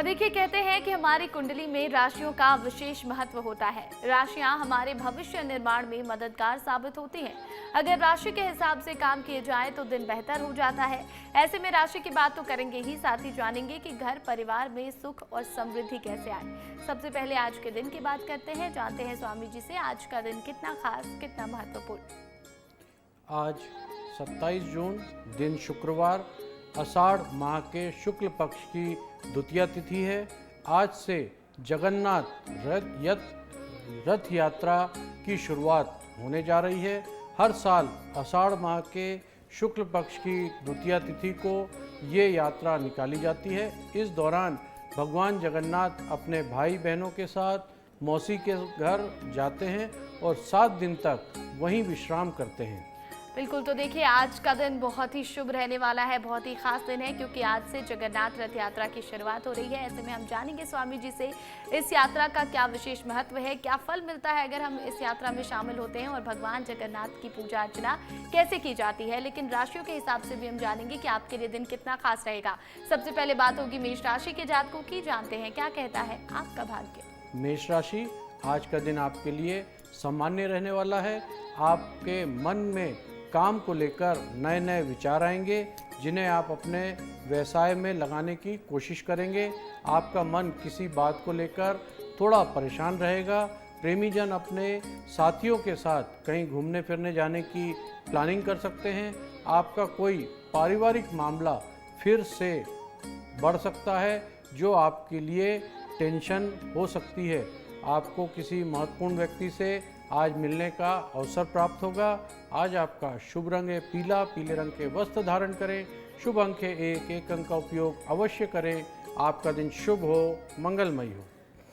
और देखिए, कहते हैं कि हमारी कुंडली में राशियों का विशेष महत्व होता है। राशियां हमारे भविष्य निर्माण में मददगार साबित होती हैं। अगर राशि के हिसाब से काम किए जाए तो दिन बेहतर हो जाता है। ऐसे में राशि की बात तो करेंगे ही, साथ ही जानेंगे कि घर परिवार में सुख और समृद्धि कैसे आए। सबसे पहले आज के दिन की बात करते हैं, जानते हैं स्वामी जी से आज का दिन कितना खास, कितना महत्वपूर्ण। आज 27 जून दिन शुक्रवार, आषाढ़ माह के शुक्ल पक्ष की द्वितीया तिथि है। आज से जगन्नाथ रथ यात्रा की शुरुआत होने जा रही है। हर साल आषाढ़ माह के शुक्ल पक्ष की द्वितीया तिथि को ये यात्रा निकाली जाती है। इस दौरान भगवान जगन्नाथ अपने भाई बहनों के साथ मौसी के घर जाते हैं और 7 दिन तक वहीं विश्राम करते हैं। बिल्कुल, तो देखिए आज का दिन बहुत ही शुभ रहने वाला है, बहुत ही खास दिन है क्योंकि आज से जगन्नाथ रथ यात्रा की शुरुआत हो रही है। ऐसे में हम जानेंगे स्वामी जी से इस यात्रा का क्या विशेष महत्व है, क्या फल मिलता है अगर हम इस यात्रा में शामिल होते हैं और भगवान जगन्नाथ की पूजा अर्चना कैसे की जाती है। लेकिन राशियों के हिसाब से भी हम जानेंगे कि आपके लिए दिन कितना खास रहेगा। सबसे पहले बात होगी मेष राशि के जातकों की, जानते हैं क्या कहता है आपका भाग्य। मेष राशि, आज का दिन आपके लिए सामान्य रहने वाला है। आपके मन में काम को लेकर नए नए विचार आएंगे जिन्हें आप अपने व्यवसाय में लगाने की कोशिश करेंगे। आपका मन किसी बात को लेकर थोड़ा परेशान रहेगा। प्रेमीजन अपने साथियों के साथ कहीं घूमने फिरने जाने की प्लानिंग कर सकते हैं। आपका कोई पारिवारिक मामला फिर से बढ़ सकता है जो आपके लिए टेंशन हो सकती है। आपको किसी महत्वपूर्ण व्यक्ति से आज मिलने का अवसर प्राप्त होगा। आज आपका शुभ रंग है पीला, पीले रंग के वस्त्र धारण करें। शुभ अंक है 1, 1 अंक का उपयोग अवश्य करें। आपका दिन शुभ हो, मंगलमय हो।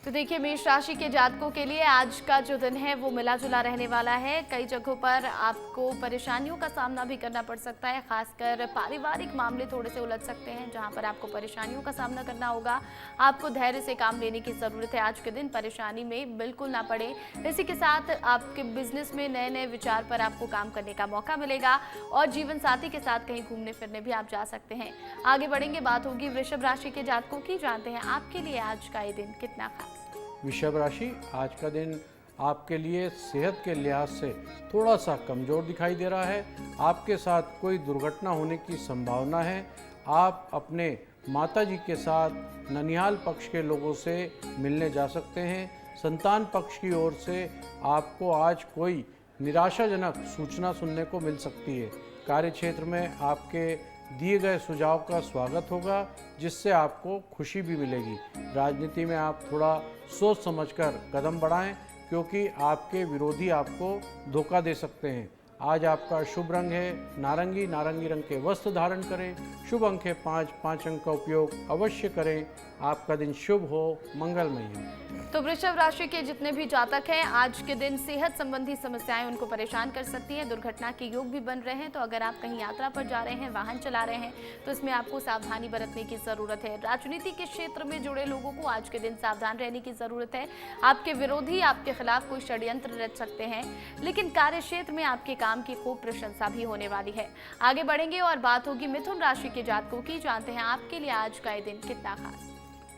तो देखिए, मेष राशि के जातकों के लिए आज का जो दिन है वो मिला जुला रहने वाला है। कई जगहों पर आपको परेशानियों का सामना भी करना पड़ सकता है, खासकर पारिवारिक मामले थोड़े से उलझ सकते हैं जहां पर आपको परेशानियों का सामना करना होगा। आपको धैर्य से काम लेने की ज़रूरत है। आज के दिन परेशानी में बिल्कुल ना पड़े। इसी के साथ आपके बिजनेस में नए नए विचार पर आपको काम करने का मौका मिलेगा और जीवन साथी के साथ कहीं घूमने फिरने भी आप जा सकते हैं। आगे बढ़ेंगे, बात होगी वृषभ राशि के जातकों की, जानते हैं आपके लिए आज का ये दिन कितना खास। वृषभ राशि, आज का दिन आपके लिए सेहत के लिहाज से थोड़ा सा कमज़ोर दिखाई दे रहा है। आपके साथ कोई दुर्घटना होने की संभावना है। आप अपने माताजी के साथ ननिहाल पक्ष के लोगों से मिलने जा सकते हैं। संतान पक्ष की ओर से आपको आज कोई निराशाजनक सूचना सुनने को मिल सकती है। कार्यक्षेत्र में आपके दिए गए सुझाव का स्वागत होगा जिससे आपको खुशी भी मिलेगी। राजनीति में आप थोड़ा सोच समझकर कदम बढ़ाएं क्योंकि आपके विरोधी आपको धोखा दे सकते हैं। आज आपका शुभ रंग है नारंगी, नारंगी रंग के वस्त्र धारण करें। शुभ अंक है 5, 5 अंक का उपयोग अवश्य करें। आपका दिन शुभ हो, मंगलमय हो। तो वृषभ राशि के जितने भी जातक हैं, आज के दिन सेहत संबंधी समस्याएं उनको परेशान कर सकती हैं। दुर्घटना के योग भी बन रहे हैं, तो अगर आप कहीं यात्रा पर जा रहे हैं, वाहन चला रहे हैं, तो इसमें आपको सावधानी बरतने की जरूरत है। राजनीति के क्षेत्र में जुड़े लोगों को आज के दिन सावधान रहने की जरूरत है। आपके विरोधी आपके खिलाफ कोई षड्यंत्र रच सकते हैं, लेकिन कार्य क्षेत्र में आपके काम की खूब प्रशंसा भी होने वाली है। आगे बढ़ेंगे और बात होगी मिथुन राशि के जातकों की, जानते हैं आपके लिए आज का ये दिन कितना खास।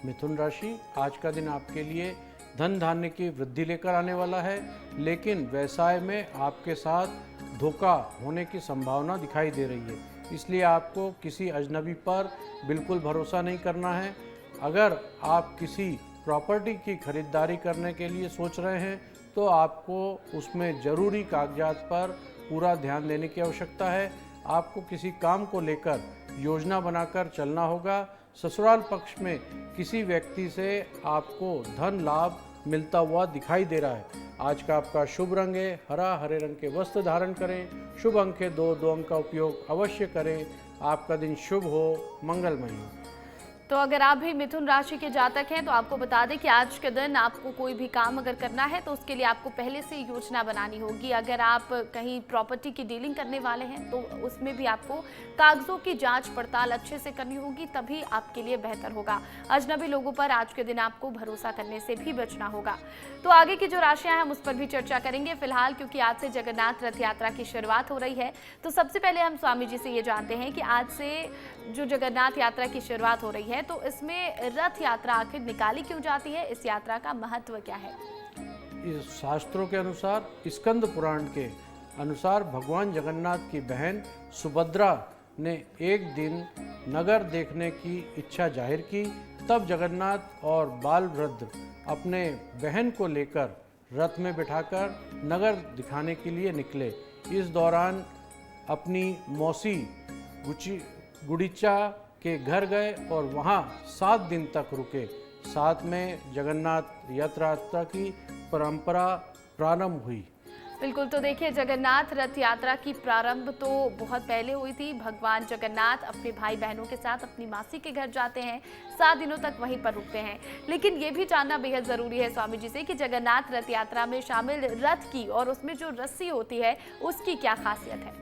मिथुन राशि, आज का दिन आपके लिए धन धान्य की वृद्धि लेकर आने वाला है, लेकिन व्यवसाय में आपके साथ धोखा होने की संभावना दिखाई दे रही है। इसलिए आपको किसी अजनबी पर बिल्कुल भरोसा नहीं करना है। अगर आप किसी प्रॉपर्टी की खरीदारी करने के लिए सोच रहे हैं तो आपको उसमें ज़रूरी कागजात पर पूरा ध्यान देने की आवश्यकता है। आपको किसी काम को लेकर योजना बनाकर चलना होगा। ससुराल पक्ष में किसी व्यक्ति से आपको धन लाभ मिलता हुआ दिखाई दे रहा है। आज का आपका शुभ रंग है हरा, हरे रंग के वस्त्र धारण करें। शुभ अंक है 2, 2 अंक का उपयोग अवश्य करें। आपका दिन शुभ हो, मंगलमय हो। तो अगर आप भी मिथुन राशि के जातक हैं तो आपको बता दें कि आज के दिन आपको कोई भी काम अगर करना है तो उसके लिए आपको पहले से योजना बनानी होगी। अगर आप कहीं प्रॉपर्टी की डीलिंग करने वाले हैं तो उसमें भी आपको कागजों की जांच पड़ताल अच्छे से करनी होगी, तभी आपके लिए बेहतर होगा। अजनबी लोगों पर आज के दिन आपको भरोसा करने से भी बचना होगा। तो आगे की जो राशियां हैं हम उस पर भी चर्चा करेंगे फिलहाल, क्योंकि आज से जगन्नाथ रथ यात्रा की शुरुआत हो रही है। तो सबसे पहले हम स्वामी जी से ये जानते हैं कि आज से जो जगन्नाथ यात्रा की शुरुआत हो रही है हैं, तो इसमें रथ यात्रा आखिर निकाली क्यों जाती है? इस यात्रा का महत्व क्या है? इस शास्त्रों के अनुसार, स्कंद पुराण के अनुसार, भगवान जगन्नाथ की बहन सुभद्रा ने एक दिन नगर देखने की इच्छा जाहिर की। तब जगन्नाथ और बालभद्र अपने बहन को लेकर रथ में बिठाकर नगर दिखाने के लिए निकले। इस दौरान अपनी मौसी गुड़िचा के घर गए और वहाँ 7 दिन तक रुके। साथ में जगन्नाथ यात्रा की परंपरा प्रारंभ हुई। बिल्कुल, तो देखिए जगन्नाथ रथ यात्रा की प्रारंभ तो बहुत पहले हुई थी। भगवान जगन्नाथ अपने भाई बहनों के साथ अपनी मासी के घर जाते हैं, 7 दिनों तक वहीं पर रुकते हैं। लेकिन ये भी जानना बेहद ज़रूरी है स्वामी जी से कि जगन्नाथ रथ यात्रा में शामिल रथ की और उसमें जो रस्सी होती है उसकी क्या खासियत है?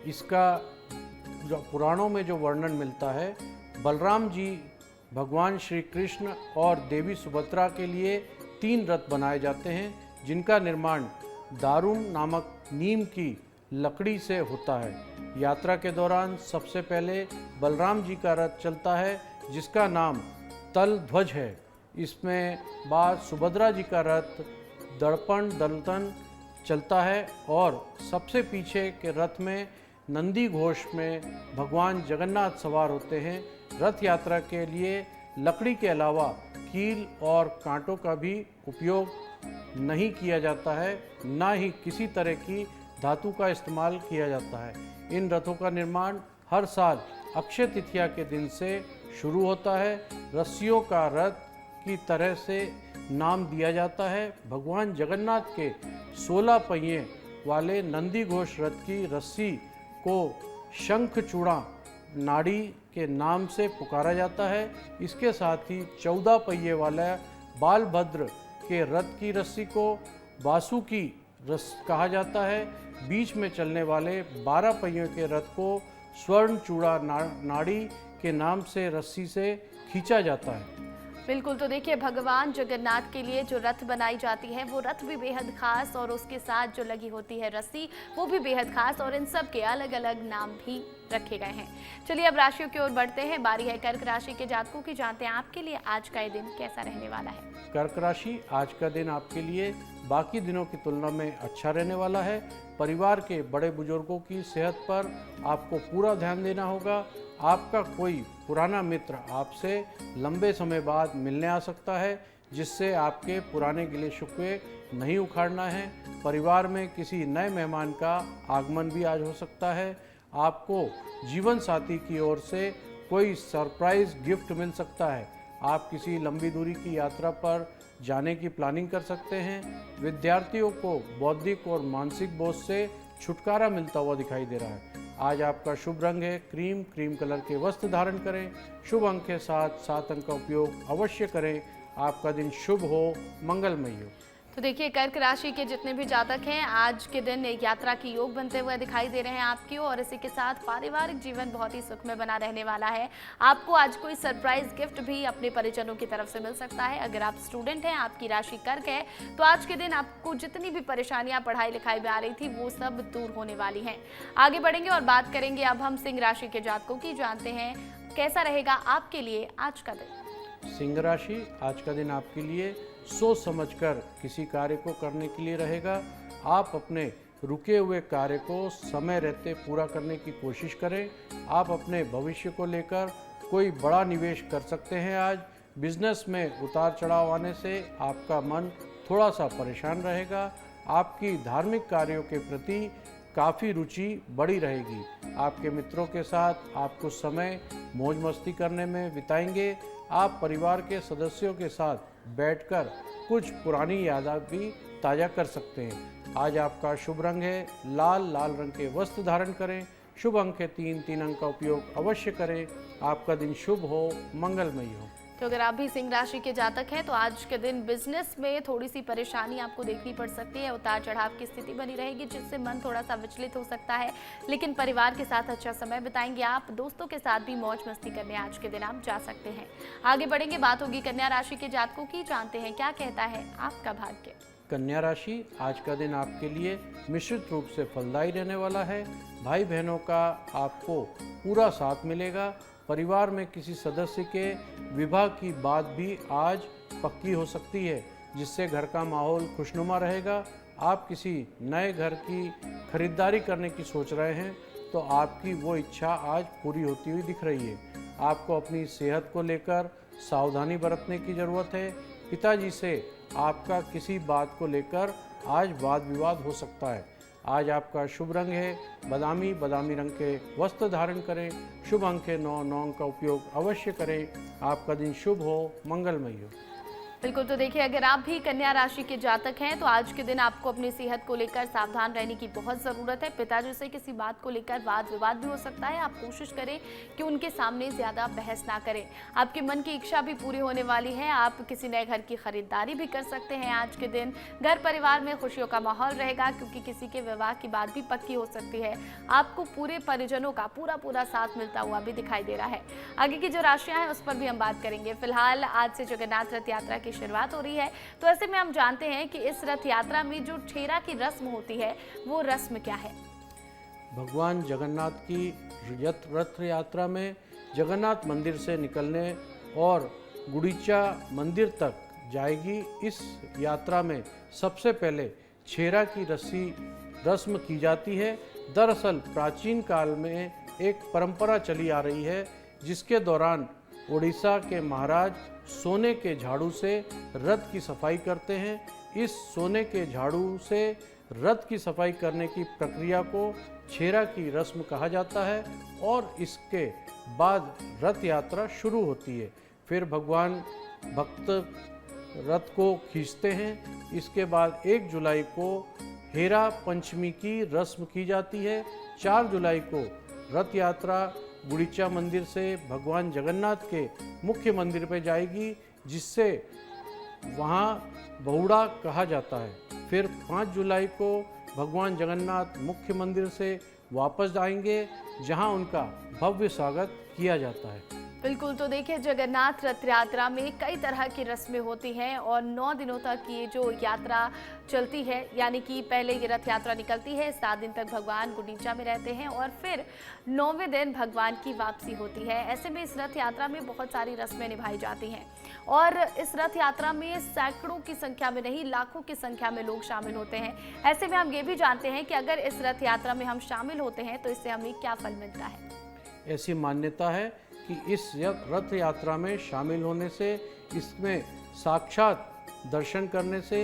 इसका जो पुराणों में जो वर्णन मिलता है, बलराम जी भगवान श्री कृष्ण और देवी सुभद्रा के लिए 3 रथ बनाए जाते हैं, जिनका निर्माण दारुण नामक नीम की लकड़ी से होता है। यात्रा के दौरान सबसे पहले बलराम जी का रथ चलता है, जिसका नाम तल ध्वज है। इसमें बाद सुभद्रा जी का रथ दर्पण दलतन चलता है और सबसे पीछे के रथ में नंदी घोष में भगवान जगन्नाथ सवार होते हैं। रथ यात्रा के लिए लकड़ी के अलावा कील और कांटों का भी उपयोग नहीं किया जाता है, ना ही किसी तरह की धातु का इस्तेमाल किया जाता है। इन रथों का निर्माण हर साल अक्षय तृतीया के दिन से शुरू होता है। रस्सियों का रथ की तरह से नाम दिया जाता है। भगवान जगन्नाथ के 16 पहिए वाले नंदी घोष रथ की रस्सी को शंखचूड़ा नाड़ी के नाम से पुकारा जाता है। इसके साथ ही 14 पहिए वाला बालभद्र के रथ की रस्सी को वासुकी रस कहा जाता है। बीच में चलने वाले 12 पहियों के रथ को स्वर्ण चूड़ा नाड़ी के नाम से रस्सी से खींचा जाता है। बिल्कुल, तो देखिए भगवान जगन्नाथ के लिए जो रथ बनाई जाती है वो रथ भी बेहद खास और उसके साथ जो लगी होती है रस्सी वो भी बेहद खास और इन सब के अलग अलग नाम भी रखे गए हैं। चलिए अब राशियों की ओर बढ़ते हैं। बारी है कर्क राशि के जातकों की। जानते हैं आपके लिए आज का ये दिन कैसा रहने वाला है। कर्क राशि, आज का दिन आपके लिए बाकी दिनों की तुलना में अच्छा रहने वाला है। परिवार के बड़े बुजुर्गों की सेहत पर आपको पूरा ध्यान देना होगा। आपका कोई पुराना मित्र आपसे लंबे समय बाद मिलने आ सकता है, जिससे आपके पुराने गिले शिकवे नहीं उखाड़ना है। परिवार में किसी नए मेहमान का आगमन भी आज हो सकता है। आपको जीवन साथी की ओर से कोई सरप्राइज गिफ्ट मिल सकता है। आप किसी लंबी दूरी की यात्रा पर जाने की प्लानिंग कर सकते हैं। विद्यार्थियों को बौद्धिक और मानसिक बोझ से छुटकारा मिलता हुआ दिखाई दे रहा है। आज आपका शुभ रंग है क्रीम कलर के वस्त्र धारण करें। शुभ अंक के साथ 7 अंक का उपयोग अवश्य करें। आपका दिन शुभ हो, मंगलमय हो। तो देखिए कर्क राशि के जितने भी जातक हैं आज के दिन एक यात्रा की योग बनते हुए दिखाई दे रहे हैं आपकी, और इसी के साथ पारिवारिक जीवन बहुत ही सुखमय बना रहने वाला है। आपको आज कोई सरप्राइज गिफ्ट भी अपने परिजनों की तरफ से मिल सकता है। अगर आप स्टूडेंट हैं, आपकी राशि कर्क है, तो आज के दिन आपको जितनी भी परेशानियां पढ़ाई लिखाई में आ रही थी वो सब दूर होने वाली हैं। आगे बढ़ेंगे और बात करेंगे अब हम सिंह राशि के जातकों की। जानते हैं कैसा रहेगा आपके लिए आज का दिन। सिंह राशि, आज का दिन आपके लिए सोच समझकर किसी कार्य को करने के लिए रहेगा। आप अपने रुके हुए कार्य को समय रहते पूरा करने की कोशिश करें। आप अपने भविष्य को लेकर कोई बड़ा निवेश कर सकते हैं। आज बिजनेस में उतार चढ़ाव आने से आपका मन थोड़ा सा परेशान रहेगा। आपकी धार्मिक कार्यों के प्रति काफ़ी रुचि बढ़ी रहेगी। आपके मित्रों के साथ आप कुछ समय मौज मस्ती करने में बिताएंगे। आप परिवार के सदस्यों के साथ बैठकर कुछ पुरानी यादें भी ताज़ा कर सकते हैं। आज आपका शुभ रंग है लाल रंग के वस्त्र धारण करें। शुभ अंक है 3 अंक का उपयोग अवश्य करें। आपका दिन शुभ हो, मंगलमय हो। तो अगर आप भी सिंह राशि के जातक हैं तो आज के दिन बिजनेस में थोड़ी सी परेशानी आपको देखनी पड़ सकती है। उतार चढ़ाव की स्थिति बनी रहेगी जिससे मन थोड़ा सा विचलित हो सकता है, लेकिन परिवार के साथ अच्छा समय बिताएंगे आप। दोस्तों के साथ भी मौज मस्ती करने आज के दिन आप जा सकते हैं। आगे बढ़ेंगे, बात होगी कन्या राशि के जातकों की। जानते हैं क्या कहता है आपका भाग्य। कन्या राशि, आज का दिन आपके लिए मिश्रित रूप से फलदायी रहने वाला है। भाई बहनों का आपको पूरा साथ मिलेगा। परिवार में किसी सदस्य के विवाह की बात भी आज पक्की हो सकती है, जिससे घर का माहौल खुशनुमा रहेगा। आप किसी नए घर की खरीदारी करने की सोच रहे हैं तो आपकी वो इच्छा आज पूरी होती हुई दिख रही है। आपको अपनी सेहत को लेकर सावधानी बरतने की ज़रूरत है। पिताजी से आपका किसी बात को लेकर आज वाद विवाद हो सकता है। आज आपका शुभ रंग है बादामी रंग के वस्त्र धारण करें। शुभ अंक है 9, 9 अंक का उपयोग अवश्य करें। आपका दिन शुभ हो, मंगलमय हो। बिल्कुल, तो देखिए अगर आप भी कन्या राशि के जातक हैं तो आज के दिन आपको अपनी सेहत को लेकर सावधान रहने की बहुत ज़रूरत है। पिताजी से किसी बात को लेकर वाद विवाद भी हो सकता है। आप कोशिश करें कि उनके सामने ज़्यादा बहस ना करें। आपके मन की इच्छा भी पूरी होने वाली है। आप किसी नए घर की खरीदारी भी कर सकते हैं। आज के दिन घर परिवार में खुशियों का माहौल रहेगा, क्योंकि किसी के विवाह की बात भी पक्की हो सकती है। आपको पूरे परिजनों का पूरा साथ मिलता हुआ भी दिखाई दे रहा है। आगे की जो राशियाँ हैं उस पर भी हम बात करेंगे। फिलहाल आज से जगन्नाथ रथ यात्रा की शुरुआत हो रही है, तो ऐसे में हम जानते हैं कि इस रथ यात्रा में जो छेरा की रस्म होती है वो रस्म क्या है। भगवान जगन्नाथ की रथ यात्रा में जगन्नाथ मंदिर से निकलने और गुड़ीचा मंदिर तक जाएगी। इस यात्रा में सबसे पहले छेरा की रस्म की जाती है। दरअसल प्राचीन काल में एक परंपरा चली आ रही है, जिसके दौरान उड़ीसा के महाराज सोने के झाड़ू से रथ की सफाई करते हैं। इस सोने के झाड़ू से रथ की सफाई करने की प्रक्रिया को छेरा की रस्म कहा जाता है और इसके बाद रथ यात्रा शुरू होती है। फिर भगवान भक्त रथ को खींचते हैं। इसके बाद 1 जुलाई को हेरा पंचमी की रस्म की जाती है। 4 जुलाई को रथ यात्रा गुड़ीचा मंदिर से भगवान जगन्नाथ के मुख्य मंदिर पर जाएगी, जिससे वहाँ बहुड़ा कहा जाता है। फिर 5 जुलाई को भगवान जगन्नाथ मुख्य मंदिर से वापस आएंगे, जहाँ उनका भव्य स्वागत किया जाता है। बिल्कुल, तो देखिए जगन्नाथ रथ यात्रा में कई तरह की रस्में होती हैं और 9 दिनों तक ये जो यात्रा चलती है, यानी कि पहले ये रथ यात्रा निकलती है, 7 दिन तक भगवान गुंडीचा में रहते हैं और फिर 9वें दिन भगवान की वापसी होती है। ऐसे में इस रथ यात्रा में बहुत सारी रस्में निभाई जाती हैं और इस रथ यात्रा में सैकड़ों की संख्या में नहीं, लाखों की संख्या में लोग शामिल होते हैं। ऐसे में हम ये भी जानते हैं कि अगर इस रथ यात्रा में हम शामिल होते हैं तो इससे हमें क्या फल मिलता है। ऐसी मान्यता है कि इस रथ यात्रा में शामिल होने से, इसमें साक्षात दर्शन करने से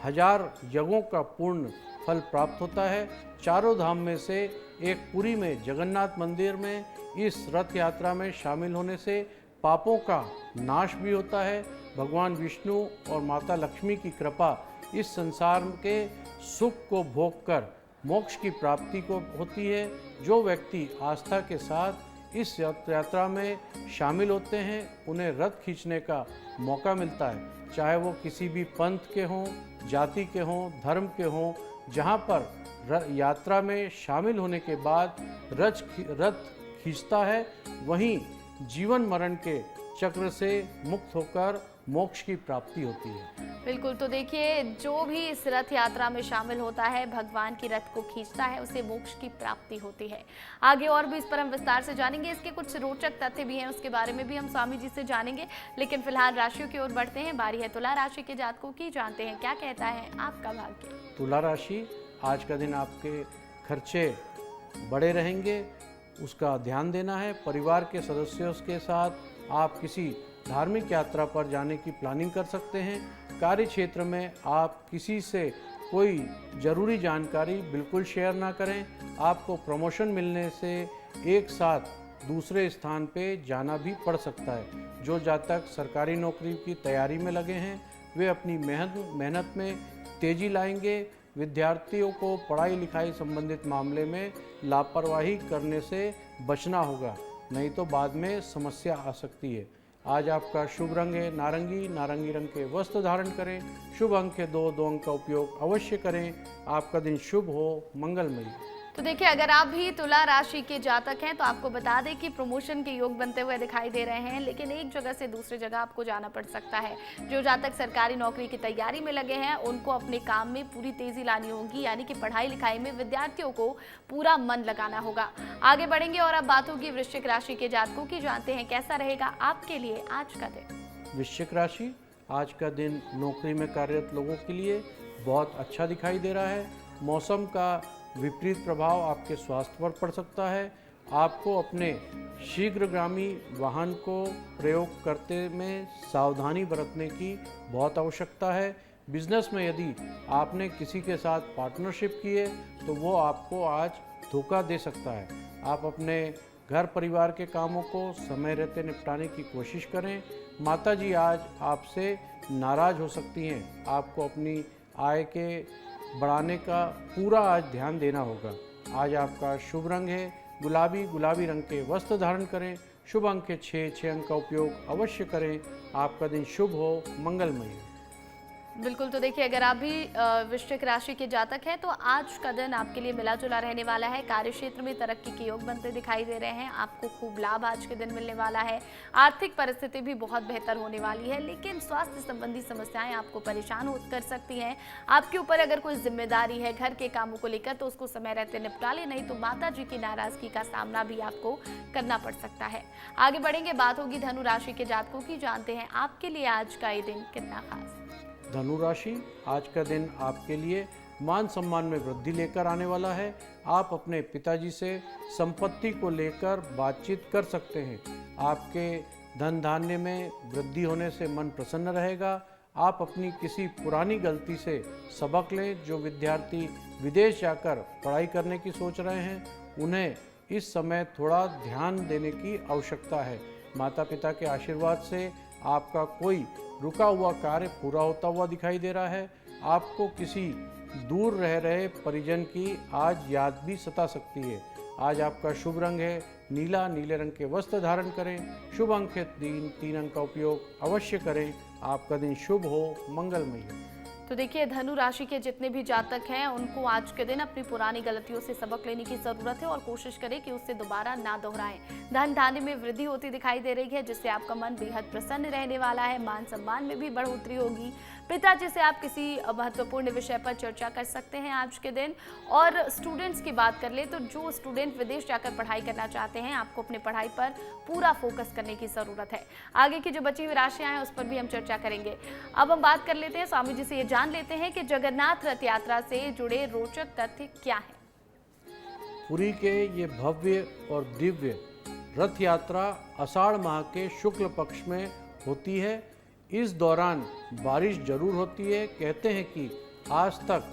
1000 यज्ञों का पूर्ण फल प्राप्त होता है। चारों धाम में से एक पुरी में जगन्नाथ मंदिर में इस रथ यात्रा में शामिल होने से पापों का नाश भी होता है। भगवान विष्णु और माता लक्ष्मी की कृपा इस संसार के सुख को भोग कर मोक्ष की प्राप्ति को होती है। जो व्यक्ति आस्था के साथ इस यात्रा में शामिल होते हैं, उन्हें रथ खींचने का मौका मिलता है, चाहे वो किसी भी पंथ के हों, जाति के हों, धर्म के हों। जहाँ पर यात्रा में शामिल होने के बाद रथ खींचता है, वहीं जीवन मरण के चक्र से मुक्त होकर मोक्ष की प्राप्ति होती है। बिल्कुल, तो देखिए जो भी इस रथ यात्रा में शामिल होता है, भगवान की रथ को खींचता है, उसे मोक्ष की प्राप्ति होती है। आगे और भी इस पर हम विस्तार से जानेंगे। इसके कुछ रोचक तथ्य भी हैं, उसके बारे में भी हम स्वामी जी से जानेंगे। लेकिन फिलहाल राशियों की ओर बढ़ते हैं। बारी है तुला राशि के जातकों की। जानते हैं क्या कहता है आपका भाग्य। तुला राशि, आज का दिन आपके खर्चे बड़े रहेंगे, उसका ध्यान देना है। परिवार के सदस्यों के साथ आप किसी धार्मिक यात्रा पर जाने की प्लानिंग कर सकते हैं। कार्य क्षेत्र में आप किसी से कोई ज़रूरी जानकारी बिल्कुल शेयर ना करें। आपको प्रमोशन मिलने से एक साथ दूसरे स्थान पे जाना भी पड़ सकता है। जो जातक सरकारी नौकरी की तैयारी में लगे हैं, वे अपनी मेहनत में तेज़ी लाएंगे। विद्यार्थियों को पढ़ाई लिखाई संबंधित मामले में लापरवाही करने से बचना होगा, नहीं तो बाद में समस्या आ सकती है। आज आपका शुभ रंग है नारंगी रंग के वस्त्र धारण करें। शुभ अंक है 2, 2 अंक का उपयोग अवश्य करें। आपका दिन शुभ हो, मंगलमय। तो देखिए, अगर आप भी तुला राशि के जातक हैं तो आपको बता दें कि प्रमोशन के योग बनते हुए दिखाई दे रहे हैं, लेकिन एक जगह से दूसरी जगह आपको जाना पड़ सकता है। जो जातक सरकारी नौकरी की तैयारी में लगे हैं उनको अपने काम में पूरी तेजी लानी होगी, यानी कि पढ़ाई लिखाई में विद्यार्थियों को पूरा मन लगाना होगा। आगे बढ़ेंगे और अब बात होगी वृश्चिक राशि के जातकों की। जानते हैं कैसा रहेगा आपके लिए आज का दिन। वृश्चिक राशि, आज का दिन नौकरी में कार्यरत लोगों के लिए बहुत अच्छा दिखाई दे रहा है। मौसम का विपरीत प्रभाव आपके स्वास्थ्य पर पड़ सकता है। आपको अपने शीघ्रगामी वाहन को प्रयोग करते में सावधानी बरतने की बहुत आवश्यकता है। बिजनेस में यदि आपने किसी के साथ पार्टनरशिप की है तो वो आपको आज धोखा दे सकता है। आप अपने घर परिवार के कामों को समय रहते निपटाने की कोशिश करें। माताजी आज आपसे नाराज हो सकती हैं। आपको अपनी आय के बढ़ाने का पूरा आज ध्यान देना होगा। आज आपका शुभ रंग है गुलाबी रंग के वस्त्र धारण करें। शुभ अंक है 6 अंक का उपयोग अवश्य करें। आपका दिन शुभ हो, मंगलमय हो। बिल्कुल, तो देखिए, अगर आप भी वृश्चिक राशि के जातक हैं तो आज का दिन आपके लिए मिला जुला रहने वाला है। कार्य क्षेत्र में तरक्की के योग बनते दिखाई दे रहे हैं। आपको खूब लाभ आज के दिन मिलने वाला है। आर्थिक परिस्थिति भी बहुत बेहतर होने वाली है, लेकिन स्वास्थ्य संबंधी समस्याएं आपको परेशान कर सकती हैं। आपके ऊपर अगर कोई जिम्मेदारी है घर के कामों को लेकर तो उसको समय रहते निपटा ले, नहीं तो माता जी की नाराजगी का सामना भी आपको करना पड़ सकता है। आगे बढ़ेंगे, बात होगी धनु राशि के जातकों की। जानते हैं आपके लिए आज का ये दिन कितना खास। धनु राशि, आज का दिन आपके लिए मान सम्मान में वृद्धि लेकर आने वाला है। आप अपने पिताजी से संपत्ति को लेकर बातचीत कर सकते हैं। आपके धन धान्य में वृद्धि होने से मन प्रसन्न रहेगा। आप अपनी किसी पुरानी गलती से सबक लें। जो विद्यार्थी विदेश जाकर पढ़ाई करने की सोच रहे हैं उन्हें इस समय थोड़ा ध्यान देने की आवश्यकता है। माता पिता के आशीर्वाद से आपका कोई रुका हुआ कार्य पूरा होता हुआ दिखाई दे रहा है। आपको किसी दूर रह रहे परिजन की आज याद भी सता सकती है। आज आपका शुभ रंग है नीले रंग के वस्त्र धारण करें। शुभ अंक है 3 अंक का उपयोग अवश्य करें। आपका दिन शुभ हो, मंगलमय हो। तो देखिए, धनु राशि के जितने भी जातक हैं उनको आज के दिन अपनी पुरानी गलतियों से सबक लेने की जरूरत है और कोशिश करें कि उससे दोबारा ना दोहराएं। धन धान्य में वृद्धि होती दिखाई दे रही है, जिससे आपका मन बेहद प्रसन्न रहने वाला है। मान सम्मान में भी बढ़ोतरी होगी। पिताजी से आप किसी महत्वपूर्ण विषय पर चर्चा कर सकते हैं आज के दिन। और स्टूडेंट्स की बात कर ले तो जो स्टूडेंट विदेश जाकर पढ़ाई करना चाहते हैं आपको अपनी पढ़ाई पर पूरा फोकस करने की जरूरत है। आगे की जो बची हुई राशियां हैं उस पर भी हम चर्चा करेंगे। अब हम बात कर लेते हैं, स्वामी जी से ये जान लेते हैं कि जगन्नाथ रथ यात्रा से जुड़े रोचक तथ्य क्या है। पुरी के ये भव्य और दिव्य रथ यात्रा आषाढ़ माह के शुक्ल पक्ष में होती है। इस दौरान बारिश जरूर होती है। कहते हैं कि आज तक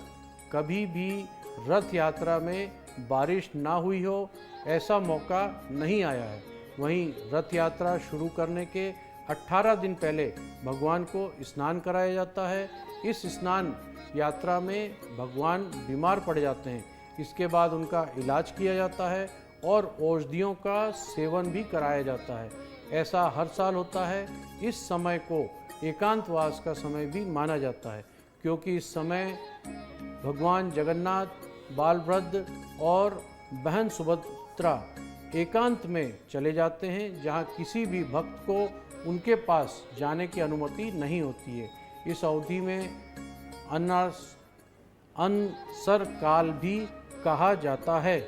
कभी भी रथ यात्रा में बारिश ना हुई हो, ऐसा मौका नहीं आया है। वहीं रथ यात्रा शुरू करने के 18 दिन पहले भगवान को स्नान कराया जाता है। इस स्नान यात्रा में भगवान बीमार पड़ जाते हैं। इसके बाद उनका इलाज किया जाता है और औषधियों का सेवन भी कराया जाता है। ऐसा हर साल होता है। इस समय को एकांतवास का समय भी माना जाता है, क्योंकि इस समय भगवान जगन्नाथ, बालभद्र और बहन सुभद्रा एकांत में चले जाते हैं, जहाँ किसी भी भक्त को उनके पास जाने की अनुमति नहीं होती है। इस अवधि में अनसर काल भी कहा जाता है।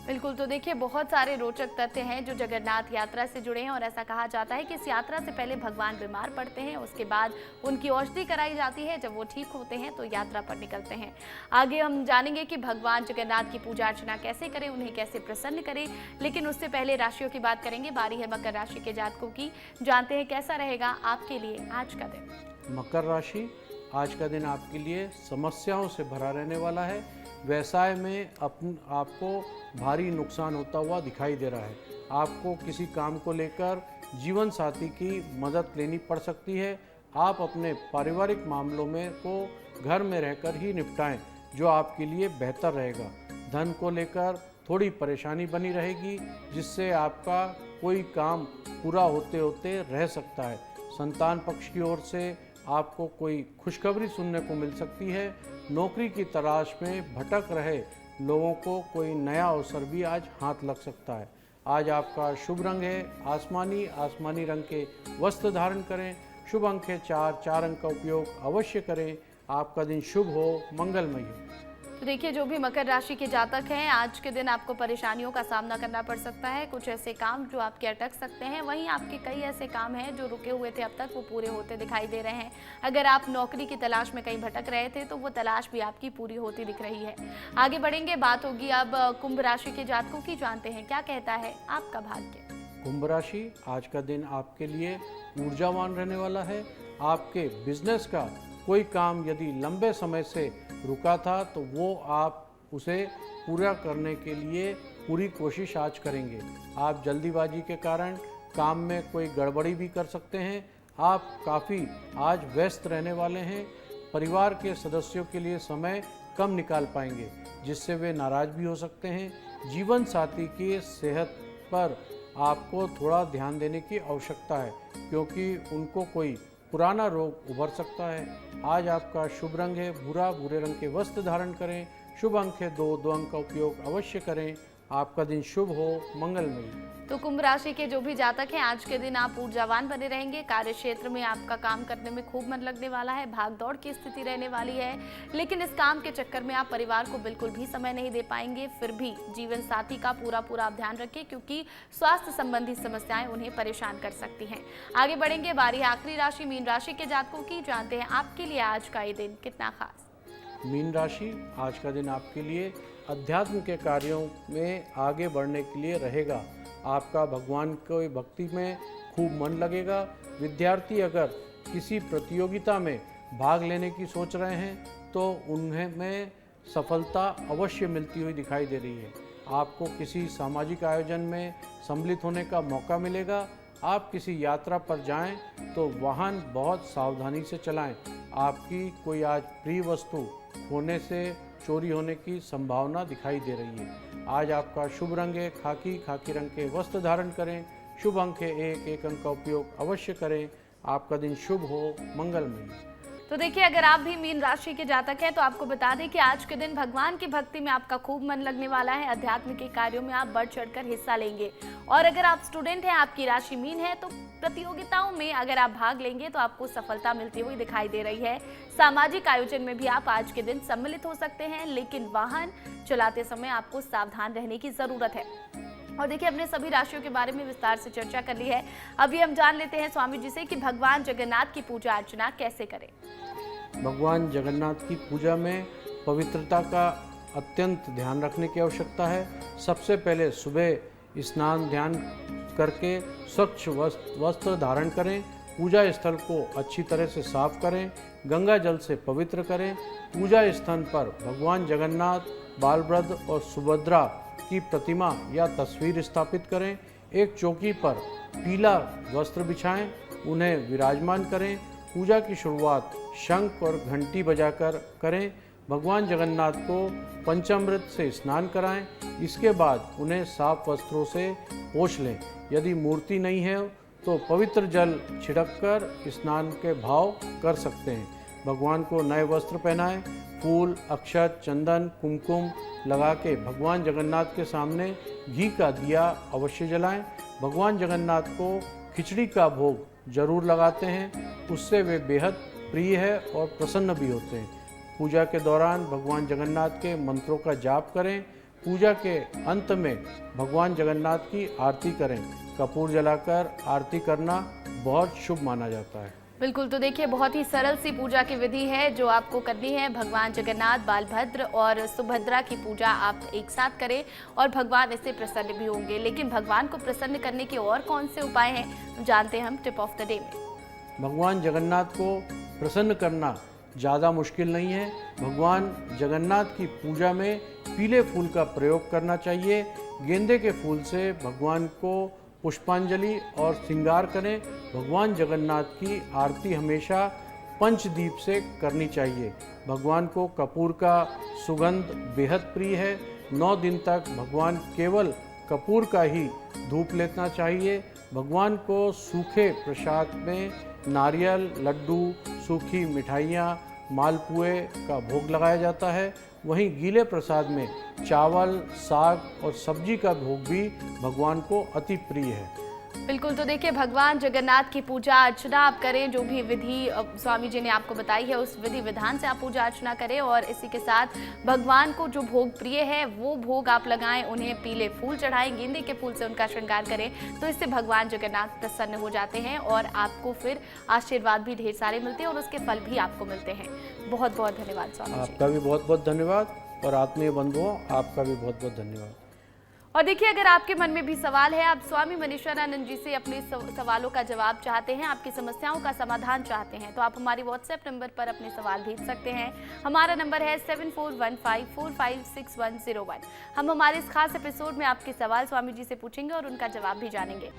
बिल्कुल, तो देखिए, बहुत सारे रोचक तथ्य हैं जो जगन्नाथ यात्रा से जुड़े हैं और ऐसा कहा जाता है कि इस यात्रा से पहले भगवान बीमार पड़ते हैं, उसके बाद उनकी औषधि कराई जाती है। जब वो ठीक होते हैं तो यात्रा पर निकलते हैं। आगे हम जानेंगे कि भगवान जगन्नाथ की पूजा अर्चना कैसे करें, उन्हें कैसे प्रसन्न करें, लेकिन उससे पहले राशियों की बात करेंगे। बारी है मकर राशि के जातकों की। जानते हैं कैसा रहेगा आपके लिए आज का दिन। मकर राशि, आज का दिन आपके लिए समस्याओं से भरा रहने वाला है। व्यवसाय में आपको भारी नुकसान होता हुआ दिखाई दे रहा है। आपको किसी काम को लेकर जीवन साथी की मदद लेनी पड़ सकती है। आप अपने पारिवारिक मामलों में को घर में रहकर ही निपटाएं, जो आपके लिए बेहतर रहेगा। धन को लेकर थोड़ी परेशानी बनी रहेगी, जिससे आपका कोई काम पूरा होते होते रह सकता है। संतान पक्ष की ओर से आपको कोई खुशखबरी सुनने को मिल सकती है। नौकरी की तलाश में भटक रहे लोगों को कोई नया अवसर भी आज हाथ लग सकता है। आज आपका शुभ रंग है आसमानी, आसमानी रंग के वस्त्र धारण करें। शुभ अंक है 4, 4 अंक का उपयोग अवश्य करें। आपका दिन शुभ हो, मंगलमय हो। तो देखिए, जो भी मकर राशि के जातक हैं, आज के दिन आपको परेशानियों का सामना करना पड़ सकता है। कुछ ऐसे काम जो आपके अटक सकते हैं, वहीं आपके कई ऐसे काम हैं जो रुके हुए थे अब तक, वो पूरे होते दिखाई दे रहे हैं। अगर आप नौकरी की तलाश में कहीं भटक रहे थे तो वो तलाश भी आपकी पूरी होती दिख रही है। आगे बढ़ेंगे, बात होगी अब कुंभ राशि के जातकों की। जानते हैं क्या कहता है आपका भाग्य। कुंभ राशि, आज का दिन आपके लिए ऊर्जावान रहने वाला है। आपके बिजनेस का कोई काम यदि लंबे समय से रुका था तो वो आप उसे पूरा करने के लिए पूरी कोशिश आज करेंगे। आप जल्दीबाजी के कारण काम में कोई गड़बड़ी भी कर सकते हैं। आप काफ़ी आज व्यस्त रहने वाले हैं। परिवार के सदस्यों के लिए समय कम निकाल पाएंगे, जिससे वे नाराज़ भी हो सकते हैं। जीवन साथी की सेहत पर आपको थोड़ा ध्यान देने की आवश्यकता है, क्योंकि उनको कोई पुराना रोग उभर सकता है। आज आपका शुभ रंग है भूरा, भूरे रंग के वस्त्र धारण करें। शुभ अंक है 2, 2 अंक का उपयोग अवश्य करें। आपका दिन शुभ हो, मंगलमय। तो कुंभ राशि के जो भी जातक हैं, आज के दिन आप ऊर्जावान बने रहेंगे। कार्य क्षेत्र में आपका काम करने में खूब मन लगने वाला है। भाग दौड़ की स्थिति रहने वाली है, लेकिन इस काम के चक्कर में आप परिवार को बिल्कुल भी समय नहीं दे पाएंगे। फिर भी जीवन साथी का पूरा आप ध्यान रखें, क्योंकि स्वास्थ्य संबंधी समस्याएं उन्हें परेशान कर सकती हैं। आगे बढ़ेंगे, बारी है आखिरी राशि मीन राशि के जातकों की। जानते हैं आपके लिए आज का ये दिन कितना खास। मीन राशि, आज का दिन आपके लिए अध्यात्म के कार्यों में आगे बढ़ने के लिए रहेगा। आपका भगवान की भक्ति में खूब मन लगेगा। विद्यार्थी अगर किसी प्रतियोगिता में भाग लेने की सोच रहे हैं तो उन्हें में सफलता अवश्य मिलती हुई दिखाई दे रही है। आपको किसी सामाजिक आयोजन में सम्मिलित होने का मौका मिलेगा। आप किसी यात्रा पर जाएं तो वाहन बहुत सावधानी से चलाएं। आपकी कोई आज प्रिय वस्तु खोने से चोरी होने की संभावना दिखाई दे रही है। आज आपका शुभ रंग है खाकी, खाकी रंग के वस्त्र धारण करें। शुभ अंक है 1, 1 अंक का उपयोग अवश्य करें। आपका दिन शुभ हो, मंगलमय। तो देखिए, अगर आप भी मीन राशि के जातक हैं तो आपको बता दें कि आज के दिन भगवान की भक्ति में आपका खूब मन लगने वाला है। अध्यात्म के कार्यों में आप बढ़ चढ़कर हिस्सा लेंगे। और अगर आप स्टूडेंट हैं, आपकी राशि मीन है, तो प्रतियोगिताओं में अगर आप भाग लेंगे तो आपको सफलता मिलती हुई दिखाई दे रही है। सामाजिक आयोजन में भी आप आज के दिन सम्मिलित हो सकते हैं, लेकिन वाहन चलाते समय आपको सावधान रहने की जरूरत है। और देखिए, अपने सभी राशियों के बारे में विस्तार से चर्चा कर ली है। अभी हम जान लेते हैं स्वामी जी से कि भगवान जगन्नाथ की पूजा अर्चना कैसे करें। भगवान जगन्नाथ की पूजा में पवित्रता का अत्यंत ध्यान रखने की आवश्यकता है। सबसे पहले सुबह स्नान ध्यान करके स्वच्छ वस्त्र धारण करें। पूजा स्थल को अच्छी तरह से साफ करें। गंगा जल से पवित्र करें। पूजा स्थल पर भगवान जगन्नाथ, बालभद्र और सुभद्रा की प्रतिमा या तस्वीर स्थापित करें। एक चौकी पर पीला वस्त्र बिछाएं, उन्हें विराजमान करें। पूजा की शुरुआत शंख और घंटी बजाकर करें। भगवान जगन्नाथ को पंचामृत से स्नान कराएं। इसके बाद उन्हें साफ वस्त्रों से पोंछ लें। यदि मूर्ति नहीं है तो पवित्र जल छिड़ककर स्नान के भाव कर सकते हैं। भगवान को नए वस्त्र पहनाएं। फूल, अक्षत, चंदन, कुमकुम लगा के भगवान जगन्नाथ के सामने घी का दिया अवश्य जलाएं। भगवान जगन्नाथ को खिचड़ी का भोग जरूर लगाते हैं, उससे वे बेहद प्रिय है और प्रसन्न भी होते हैं। पूजा के दौरान भगवान जगन्नाथ के मंत्रों का जाप करें। पूजा के अंत में भगवान जगन्नाथ की आरती करें। कपूर जलाकर आरती करना बहुत शुभ माना जाता है। बिल्कुल, तो देखिए, बहुत ही सरल सी पूजा की विधि है जो आपको करनी है। भगवान जगन्नाथ, बालभद्र और सुभद्रा की पूजा आप एक साथ करें और भगवान इससे प्रसन्न भी होंगे। लेकिन भगवान को प्रसन्न करने के और कौन से उपाय हैं, जानते हैं हम टिप ऑफ द डे में। भगवान जगन्नाथ को प्रसन्न करना ज़्यादा मुश्किल नहीं है। भगवान जगन्नाथ की पूजा में पीले फूल का प्रयोग करना चाहिए। गेंदे के फूल से भगवान को पुष्पांजलि और श्रृंगार करें। भगवान जगन्नाथ की आरती हमेशा पंचदीप से करनी चाहिए। भगवान को कपूर का सुगंध बेहद प्रिय है। 9 दिन तक भगवान केवल कपूर का ही धूप लेना चाहिए। भगवान को सूखे प्रसाद में नारियल, लड्डू, सूखी मिठाइयाँ, मालपुए का भोग लगाया जाता है। वहीं गीले प्रसाद में चावल, साग और सब्जी का भोग भी भगवान को अति प्रिय है। बिल्कुल, तो देखिए भगवान जगन्नाथ की पूजा अर्चना आप करें, जो भी विधि स्वामी जी ने आपको बताई है उस विधि विधान से आप पूजा अर्चना करें और इसी के साथ भगवान को जो भोग प्रिय है वो भोग आप लगाएं, उन्हें पीले फूल चढ़ाएं, गेंदे के फूल से उनका श्रृंगार करें, तो इससे भगवान जगन्नाथ प्रसन्न हो जाते हैं और आपको फिर आशीर्वाद भी ढेर सारे मिलते हैं और उसके फल भी आपको मिलते हैं। बहुत बहुत धन्यवाद स्वामी जी। आपका भी बहुत बहुत धन्यवाद और आत्मीय बंधुओं आपका भी बहुत बहुत धन्यवाद। और देखिए, अगर आपके मन में भी सवाल है, आप स्वामी मनीषानंद जी से अपने सवालों का जवाब चाहते हैं, आपकी समस्याओं का समाधान चाहते हैं, तो आप हमारे व्हाट्सएप नंबर पर अपने सवाल भेज सकते हैं। हमारा नंबर है 7415456101। हम हमारे इस खास एपिसोड में आपके सवाल स्वामी जी से पूछेंगे और उनका जवाब भी जानेंगे।